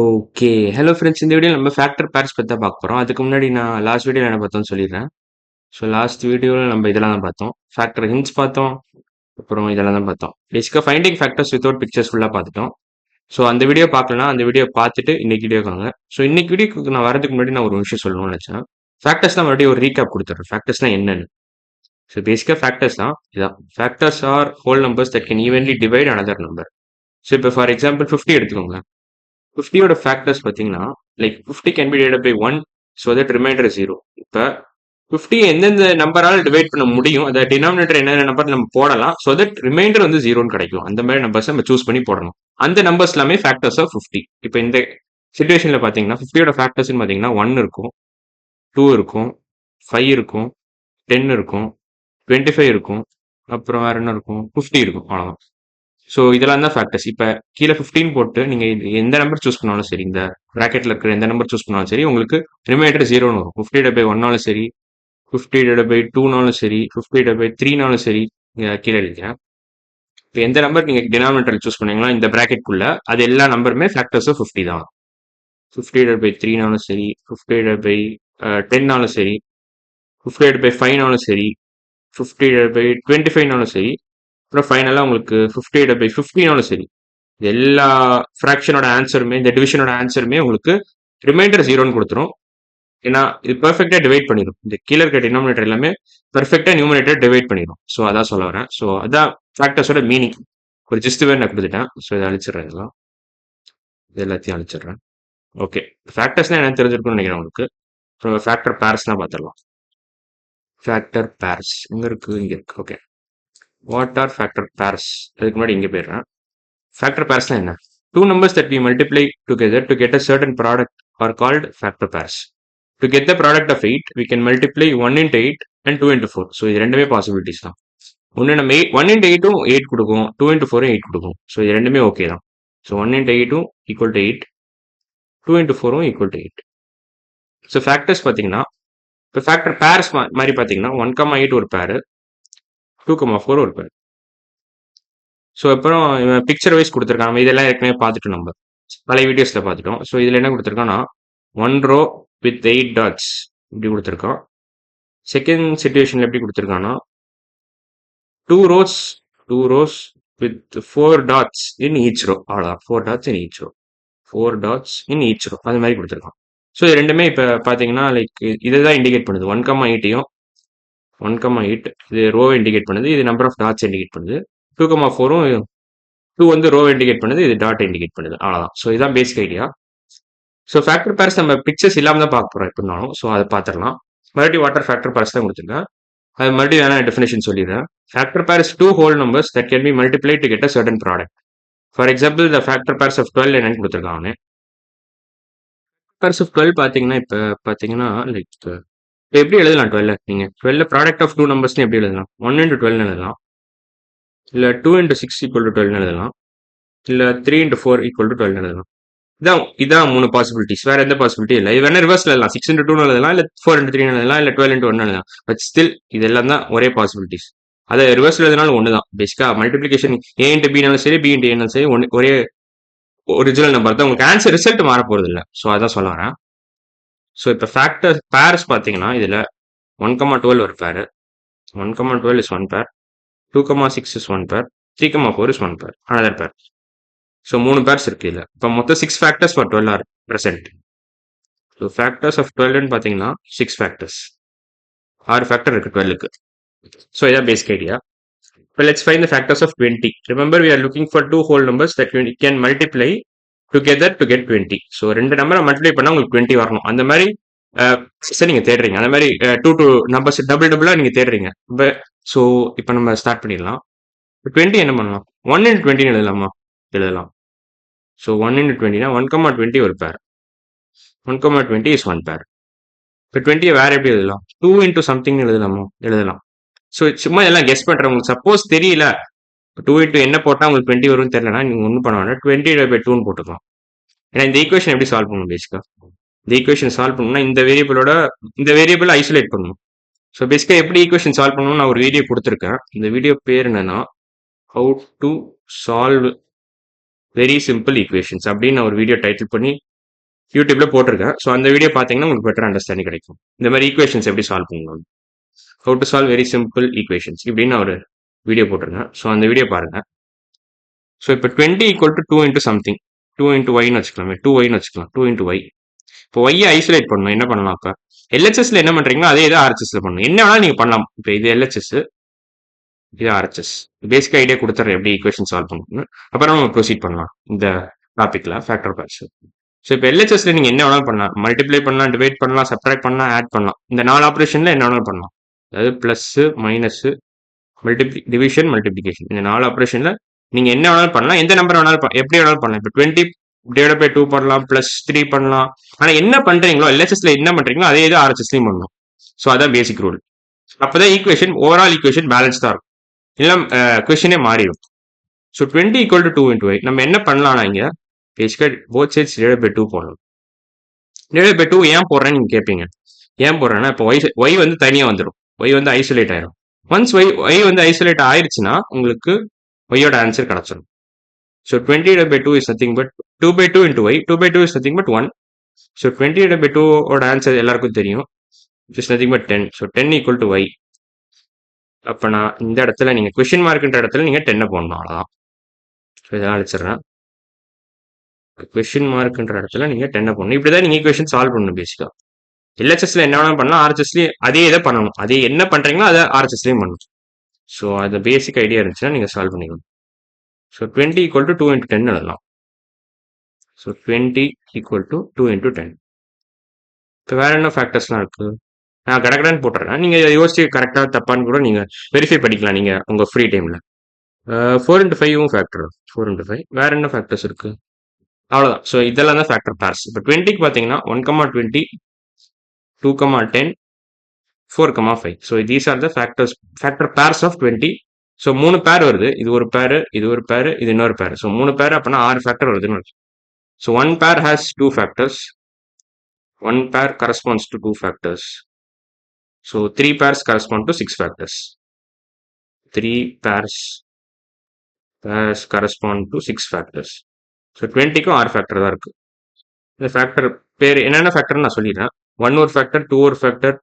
Okay. Hello friends. இந்த வீடியோல நம்ம ஃபேக்டர் பேர்ஸ் பத்தி தான் பார்க்க போறோம். அதுக்கு முன்னாடி நான் லாஸ்ட் வீடியோல என்ன பார்த்தோம்னு சொல்லிடுறேன். ஸோ லாஸ்ட் வீடியோல நம்ம இதெல்லாம் தான் பார்த்தோம். ஃபேக்டர் ஹிண்ட்ஸ் பார்த்தோம். அப்புறம் இதெல்லாம் தான் பார்த்தோம். பேசிக்கா ஃபைண்டிங் ஃபேக்டர்ஸ் வித்தவுட் பிக்சர்ஸ் ஃபுல்லா பார்த்துட்டோம். ஸோ அந்த வீடியோ பார்க்கலனா அந்த வீடியோ பார்த்துட்டு இன்னைக்கு வீடியோக்கு வாங்க. ஸோ இன்னைக்கு வீடியோக்கு நான் வரதுக்கு முன்னாடி நான் ஒரு விஷயம் சொல்லணும்னு நினைச்சேன். ஃபேக்டர்ஸ்லாம் மறுபடியும் ஒரு ரீகேப் கொடுத்துறேன். ஃபேக்டர்ஸ்னா என்னன்னு. ஸோ பேசிக்கா ஃபேக்டர்ஸ் தான் இதான். Factors are whole numbers that can evenly divide another number. So இப்போ ஃபார் எக்ஸாம்பிள் 50 எடுத்துக்கோங்க. 50யோட ஃபேக்டர்ஸ் பார்த்தீங்கன்னா, like 50 can be divided by 1 so that remainder is 0. இப்ப 50 எந்தெந்த நம்பரால டிவைட் பண்ண முடியும், அத டினாமினேட்டர் என்னென்ன நம்பர் நம்ம போடலாம் ஸோ தட் ரிமைண்டர் வந்து 0ன்னு கிடைக்கும். அந்த மாதிரி நம்பர்ஸ் நம்ம சூஸ் பண்ணி போடணும். அந்த நம்பர்ஸ் எல்லாமே ஃபேக்டர்ஸ் ஆஃப் 50. இப்ப இந்த சிச்சுவேஷன்ல பார்த்தீங்கன்னா, 50யோட ஃபேக்டர்ஸ்னு பார்த்தீங்கன்னா 1 இருக்கும், 2 இருக்கும், 5 இருக்கும், 10 இருக்கும், 25 இருக்கும், அப்புறம் வேற என்ன இருக்கும், 50 இருக்கும். அவ்வளவுதான். ஸோ இதெல்லாம் தான் ஃபேக்டர்ஸ். இப்போ கீழே 15 போட்டு நீங்க எந்த நம்பர் சூஸ் பண்ணாலும் சரி, இந்த ப்ராக்கெட்ல இருக்கிற எந்த நம்பர் சூஸ் பண்ணாலும் சரி, உங்களுக்கு ரிமைண்டர் 0ன்னு வரும். 50 டிவைட் பை 1னாலும் சரி, 50 டிவைட் பை 2னாலும் சரி, 50 டிவைட் பை 3னாலும் சரி, கீழே எழுதிக்கிறேன். இப்போ எந்த நம்பர் நீங்க டினாமினேட்டர் சூஸ் பண்ணீங்களா இந்த ப்ராக்கெட்குள்ள, அது எல்லா நம்பருமே ஃபேக்டர்ஸ் ஆஃப் 50 தான். 50 டிவைட் பை 3னாலும் சரி, 50 டிவைட் பை 10னாலும் சரி, 50 டிவைட் பை 5னாலும் சரி, 50 டிவைட் பை 25னாலும் சரி, அப்புறம் ஃபைனலாக உங்களுக்கு 50 டிவைட் பை 15னாலும் சரி, எல்லா ஃப்ராக்ஷனோட ஆன்சருமே, இந்த டிவிஷனோட ஆன்சருமே உங்களுக்கு ரிமைண்டர் 0ன்னு கொடுத்துரும். ஏன்னா இது பெர்ஃபெக்டா டிவைட் பண்ணிடும். இந்த கீழே இருக்க டினாமினேட்டர் எல்லாமே பெர்ஃபெக்டா நியூமரேட்டர் டிவைட் பண்ணிடும். ஸோ அதான் சொல்ல வரேன். ஸோ அதான் ஃபேக்டர்ஸோட மீனிங். ஒரு ஜஸ்ட் வேர் நான் கொடுத்துட்டேன். ஸோ இதை அழிச்சிடுறேன். இதெல்லாம் இது எல்லாத்தையும் அழிச்சிடுறேன். ஓகே. ஃபேக்டர்ஸ்னா என்ன தெரிஞ்சிருக்கும்னு நினைக்கிறேன் உங்களுக்கு. அப்புறம் ஃபேக்டர் பேர்ஸ்லாம் பார்த்துடலாம். ஃபேக்டர் பேர்ஸ் எங்க இருக்கு? இங்க இருக்கு. Okay. What are factor pairs? அதுக்கு முன்னாடி இங்கே போயிடுறேன். Factor pairs என்ன? Two numbers that we multiply together to get a certain product are called factor pairs. To get the product of 8, we can multiply 1 into 8 and 2 into 4. So இது ரெண்டுமே possibilities தான். ஒன்று நம்ம 1 into 8ம் 8 கொடுக்கும், 2 into 4ம் 8 கொடுக்கும். So இது ரெண்டுமே okay தான். ஸோ 1 into 8ம் ஈக்குவல் டு 8, 2 into 4ம் ஈக்குவல் டு 8. ஸோ ஃபேக்டர்ஸ் பார்த்தீங்கன்னா, இப்போ ஃபேக்டர் பேர்ஸ் மாதிரி பார்த்தீங்கன்னா 1,8 ஒரு பேர், 2,4 ஒரு பேர். ஸோ அப்புறம் பிக்சர் வைஸ் கொடுத்துருக்காங்க. நம்ம இதெல்லாம் ஏற்கனவே பார்த்துட்டோம். நம்ம பழைய வீடியோஸ்ல பார்த்துட்டோம். ஸோ இதில் என்ன கொடுத்துருக்கோம்னா 1 ரோ வித் 8 டாட்ஸ் இப்படி கொடுத்துருக்கோம். செகண்ட் சிச்சுவேஷன்ல எப்படி கொடுத்துருக்காங்கன்னா 2 rows with 4 dots in each row. அவ்வளோதான். 4 dots in each row. 4 dots in each row. அது மாதிரி கொடுத்துருக்கோம். ஸோ இது ரெண்டுமே இப்போ பார்த்தீங்கன்னா லைக் இதை தான் இண்டிகேட் பண்ணுது. 1,8யும் 1,8 இது ரோவை இண்டிகேட் பண்ணுது. இது நம்பர் ஆஃப் டாட்ஸ் இண்டிகேட் பண்ணுது. 2,4ம் 2 வந்து ரோ இண்டிகேட் பண்ணுது, இது டாட் இண்டிகேட் பண்ணுது. அவ்வளோதான். ஸோ இதான் basic idea. So factor pairs நம்ம பிக்சர்ஸ் இல்லாமல் தான் பார்க்க போகிறோம் எப்படினாலும். ஸோ அதை பார்த்துடலாம். மறுபடியும் வாட்டர் ஃபேக்டர் பேர்ஸ் தான் கொடுத்துருக்கேன். அது மறுபடியும் வேணா டெஃபினேஷன் சொல்லிடுறேன். Factor pair is 2 whole numbers that can be multiply to get a certain product. For example the factor pairs of 12 என்னன்னு கொடுத்துருக்காங்க. பேர்ஸ் ஆஃப் 12 பார்த்தீங்கன்னா இப்போ பார்த்தீங்கன்னா லைக் இப்போ எப்படி எழுதலாம் 12 நீங்கள் 12 ப்ராடக்ட் ஆஃப் 2 நம்பர்ஸ்னு எப்படி எழுதலாம்? 1 into 12 எழுதலாம், இல்லை 2 into 6 ஈக்குவல் டு 12 எழுதலாம், இல்லை 3 into 4 ஈக்குவல் டு 12 எழுதலாம். இதான் 3 பாசிபிலிட்டிஸ். வேற எந்த பாசிபிலிட்டி இல்லை. இது வேணா ரிவர்ஸ்ல எழுதலாம். 6 into 2 எழுதலாம், இல்லை 4 into 3 எழுதலாம், இல்லை 12 into 1 எழுதலாம். பட் ஸ்டில் இதெல்லாம் தான் ஒரே பாசிபிலிட்டிஸ். அதை ரிவர்ஸ்ல எழுதினாலும் ஒன்று தான். பேசிக்கா மல்டிபிளிகேஷன் ஏ இன்ட்டு பினாலும் சரி, பி இன்ட்டு ஏனாலும் சரி, ஒரே ஒரிஜினல் நம்பர் தான். உங்களுக்கு ஆன்சர் ரிசல்ட் மாற போறது இல்லை. ஸோ அதான் சொல்ல வரேன். ஸோ இப்போ ஃபேக்டர் பேர்ஸ் பார்த்தீங்கன்னா இதில் 1,12 ஒரு பேர், 1,12 இஸ் ஒன் பேர், 2,6 is one pair, 3,4 is one pair, another pair. So 3 pairs இருக்கு இதில். இப்போ மொத்தம் 6 factors for 12 are present. So factors of 12ன்னு பார்த்தீங்கன்னா 6 ஃபேக்டர்ஸ். 6 ஃபேக்டர் இருக்கு 12க்கு. ஸோ இதான் பேசிக் ஐடியா. இப்போ let's find the factors of 20. Remember we are looking for 2 whole numbers that we can multiply together to get 20. So 2 நம்பரை multiply பண்ணால் உங்களுக்கு 20 வரணும். அந்த மாதிரி நீங்க தேடுறீங்க. அந்த மாதிரி 2 நம்பர்ஸ் டபுளா நீங்க தேடுறீங்க. ஸோ இப்போ நம்ம ஸ்டார்ட் பண்ணிடலாம். 20 என்ன பண்ணலாம்? 1 into 20 எழுதலாமா? எழுதலாம். ஸோ 1 into 20னா 1,20 ஒரு பேர், 1,20 இஸ் ஒன் பேர். இப்போ 20 வேற எப்படி எழுதலாம்? 2 into something எழுதலாமா? எழுதலாம். ஸோ சும்மா எல்லாம் கெஸ் பண்றேன். உங்களுக்கு சப்போஸ் தெரியல 2 into என்ன போட்டால் உங்களுக்கு 20 வரும்னு தெரியலனா நீங்கள் ஒன்றும் பண்ண வேண்டாம், 20/2ன்னு போட்டுக்கலாம். ஏன்னா இந்த ஈக்குவேஷன் எப்படி சால்வ் பண்ணணும்? பேசிக்கா இந்த ஈக்குவேஷன் சால்வ் பண்ணணும்னா இந்த வேரியபிள் ஐசோலேட் பண்ணணும். ஸோ பேசிக்கா எப்படி ஈக்குவேஷன் சால்வ் பண்ணணும்னு நான் ஒரு வீடியோ கொடுத்துருக்கேன். இந்த வீடியோ பேர் என்னன்னா how to solve very simple equations அப்படின்னு நான் ஒரு வீடியோ டைட்டில் பண்ணி யூடியூப்ல போட்டிருக்கேன். ஸோ அந்த வீடியோ பார்த்தீங்கன்னா உங்களுக்கு பெட்டர் அண்டர்ஸ்டாண்டிங் கிடைக்கும். இந்த மாதிரி ஈக்குவேஷன்ஸ் எப்படி சால்வ் பண்ணணும், how to solve very simple equations இப்படின்னு நான் ஒரு வீடியோ போட்டிருக்கேன். ஸோ அந்த வீடியோ பாருங்க. ஸோ இப்போ 20 equal to 2 into something 2 into ஒய்னு வச்சுக்கலாமே, 2y வச்சுக்கலாம், 2 இன்ட்டு ஒய். இப்போ ஒய்யை ஐசோலேட் பண்ணணும், என்ன பண்ணலாம்? இப்போ எல்ஹெச்எஸ்ல என்ன பண்றீங்களோ அதே இதை ஆர்ஹெச்எஸ்ல பண்ணணும். என்ன வேணாலும் நீங்க பண்ணலாம். இப்போ இது எல்ஹெச்எஸ், இது ஆர்ஹெச்எஸ். பேசிக் ஐடியா கொடுத்துறேன் எப்படி ஈக்குவேஷன் சால்வ் பண்ணணும்னு. அப்புறம் நம்ம ப்ரொசீட் பண்ணலாம் இந்த டாபிக்ல ஃபேக்டர் பேர்ஸ். ஸோ இப்போ எல்ஹெச்எஸ்ல நீங்க என்ன வேணாலும் பண்ணலாம். மல்டிப்ளை பண்ணலாம், டிவைட் பண்ணலாம், சப்ட்ராக்ட் பண்ணலாம், ஆட் பண்ணலாம். இந்த 4 ஆப்ரேஷன்ல என்ன வேணாலும் பண்ணலாம். அதாவது பிளஸ், மைனஸ், டிவிஷன், மல்டிப்ளிகேஷன், இந்த 4 ஆப்ரேஷன்ல நீங்க என்ன வேணாலும் பண்ணலாம். எந்த நம்பர் வேணாலும் எப்படி வேணாலும் பண்ணலாம். இப்போ 20 டிவைட் பை 2 பண்ணலாம், பிளஸ் 3 பண்ணலாம். ஆனா என்ன பண்றீங்களோ எல்ஹெச்எஸ்ல என்ன பண்றீங்களோ அதே இது ஆர்ஹெச்எஸ்லயும் பண்ணணும். ஸோ அதான் பேசிக் ரூல். அப்பதான் ஈக்குவேஷன், ஓவரால் ஈக்குவேஷன் பேலன்ஸ் தான் இருக்கும். இல்லை கொஸ்டினே மாறிடும். So 20 equal to 2 into Y. நம்ம என்ன பண்ணலாம்னா இங்க பேசிக்கா போத் சைட்ஸ் டிவைட் பை 2 போடணும். டிவைட் பை 2 ஏன் போடுறேன்னு நீங்க கேட்பீங்க. ஏன் போடுறேன்னா இப்போ ஒய் வந்து தனியா வந்துடும், ஒய் வந்து ஐசோலேட் ஆயிடும். ஒன்ஸ் ஒய் வந்து ஐசோலேட் ஆயிடுச்சுன்னா உங்களுக்கு ஒய்யோட ஆன்சர் கிடைச்சிடும். So 20 divided by 2 is nothing but 2 by 2 into y. 2 by 2 is nothing but 1. So 20 divided by 2 ஓட ஆன்சர் எல்லாருக்கும் தெரியும், it is nothing but 10. So 10 equal to y. அப்போ நான் இந்த இடத்துல நீங்க கொஸ்டின் மார்க்ன்ற இடத்துல நீங்க 10 போடணும், அவ்வளோதான். ஸோ இதெல்லாம் அழிச்சிடுறேன். கொஸ்டின் மார்க்ன்ற இடத்துல நீங்க 10 போடணும். இப்படிதான் நீங்க ஈக்குவேஷன் சால்வ் பண்ணணும் பேசிக்கா. எல்ஹெச்எஸ்ல என்ன வேணாலும் பண்ணலாம், ஆர்ஹெச்எஸ்லயும் அதே இதை பண்ணணும். அதே என்ன பண்றீங்களோ அதை ஆர்ஹெச்எஸ்லயும் பண்ணணும். ஸோ அது பேசிக் ஐடியா இருந்துச்சுன்னா நீங்க சால்வ் பண்ணிக்கணும். ஸோ 20 ஈக்குவல் டு 2 இன்ட்டு 10 எழுதலாம். So 20 equal to 2 into 10. இப்போ வேற என்ன ஃபேக்டர்ஸ்லாம் இருக்கு, நான் கடகடன்னு போட்டுறேன். நீங்க யோசிச்சு கரெக்டா தப்பான்னு கூட நீங்க வெரிஃபை பண்ணிக்கலாம் நீங்க உங்க ஃப்ரீ டைம்ல. 4 இன்ட்டு 5 ஃபேக்டர், 4 இன்ட்டு 5. வேற என்ன ஃபேக்டர்ஸ் இருக்கு? அவ்வளோதான். ஸோ இதெல்லாம் தான் ஃபேக்டர் பேர்ஸ். இப்போ 20க்கு பார்த்தீங்கன்னா 1,20, 2,10, 4,5. So these are the factor pairs of 20. So 3 pair வருது, இது ஒரு பேர், இது ஒரு பேர், இது இன்னொரு பேர். ஸோ 3 பேர் அப்படின்னா 6 ஃபேக்டர் வருதுன்னு. ஸோ 1 பேர் ஹேஸ் 2 ஃபேக்டர்ஸ், 1 பேர் corresponds to 2 factors. So 3 pairs correspond to 6 factors. 3 pairs correspond to 6 factors. So 20க்கும் 6 ஃபேக்டர் தான் இருக்கு. இந்த ஃபேக்டர் பேர் என்னென்ன ஃபேக்டர்னு நான் சொல்லிடுறேன். 1 ஒரு ஃபேக்டர், 2 ஒரு ஃபேக்டர்,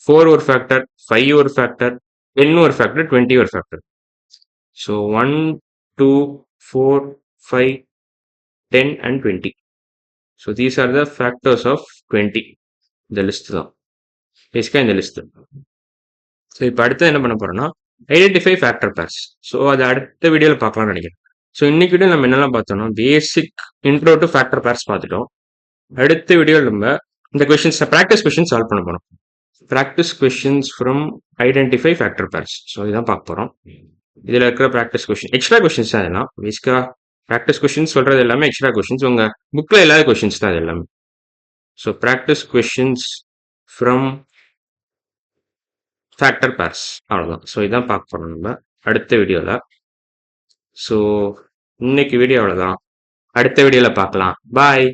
4 ஒரு ஃபேக்டர், 5 ஒரு ஃபேக்டர், 10 ஒரு ஃபேக்டர், 20 ஒரு factor. So 1, 2, 4, 5, 10 and 20. So these are the factors of 20. இந்த லிஸ்ட் தான் பேசிக்கா, இந்த லிஸ்ட். ஸோ இப்போ அடுத்து என்ன பண்ண போறோம்னா ஐடென்டிஃபை ஃபேக்டர் பேர்ஸ். ஸோ அது அடுத்த வீடியோவில் பார்க்கலாம்னு நினைக்கிறேன். ஸோ இன்னைக்கு வீடியோ நம்ம என்னெல்லாம் பார்த்தோம்னா பேசிக் இன்ட்ரோ டு ஃபேக்டர் பேர்ஸ் பார்த்துட்டோம். அடுத்த வீடியோவில் நம்ம இந்த கொஸ்டின்ஸ் ப்ராக்டிஸ் கொஸ்டின் சால்வ் பண்ண போறோம். Practice questions from identify factor pairs. So இதான் பார்க்க போறோம். இதில் இருக்கிற ப்ராக்டிஸ் கொஸ்டின் எக்ஸ்ட்ரா கொஸ்டின்ஸ் தான் இதெல்லாம். பேசிக்கா ப்ராக்டிஸ் கொஸ்டின்ஸ் சொல்றது எல்லாமே எக்ஸ்ட்ரா கொஸ்டின்ஸ், உங்க புக்ல இல்லாத கொஸ்டின்ஸ் தான் இது எல்லாமே. So practice questions from factor pairs, அவ்வளோதான். ஸோ இதான் பார்க்க போறோம் நம்ம அடுத்த வீடியோவில். ஸோ இன்னைக்கு வீடியோ அவ்வளோதான், அடுத்த வீடியோவில் பார்க்கலாம். பாய்.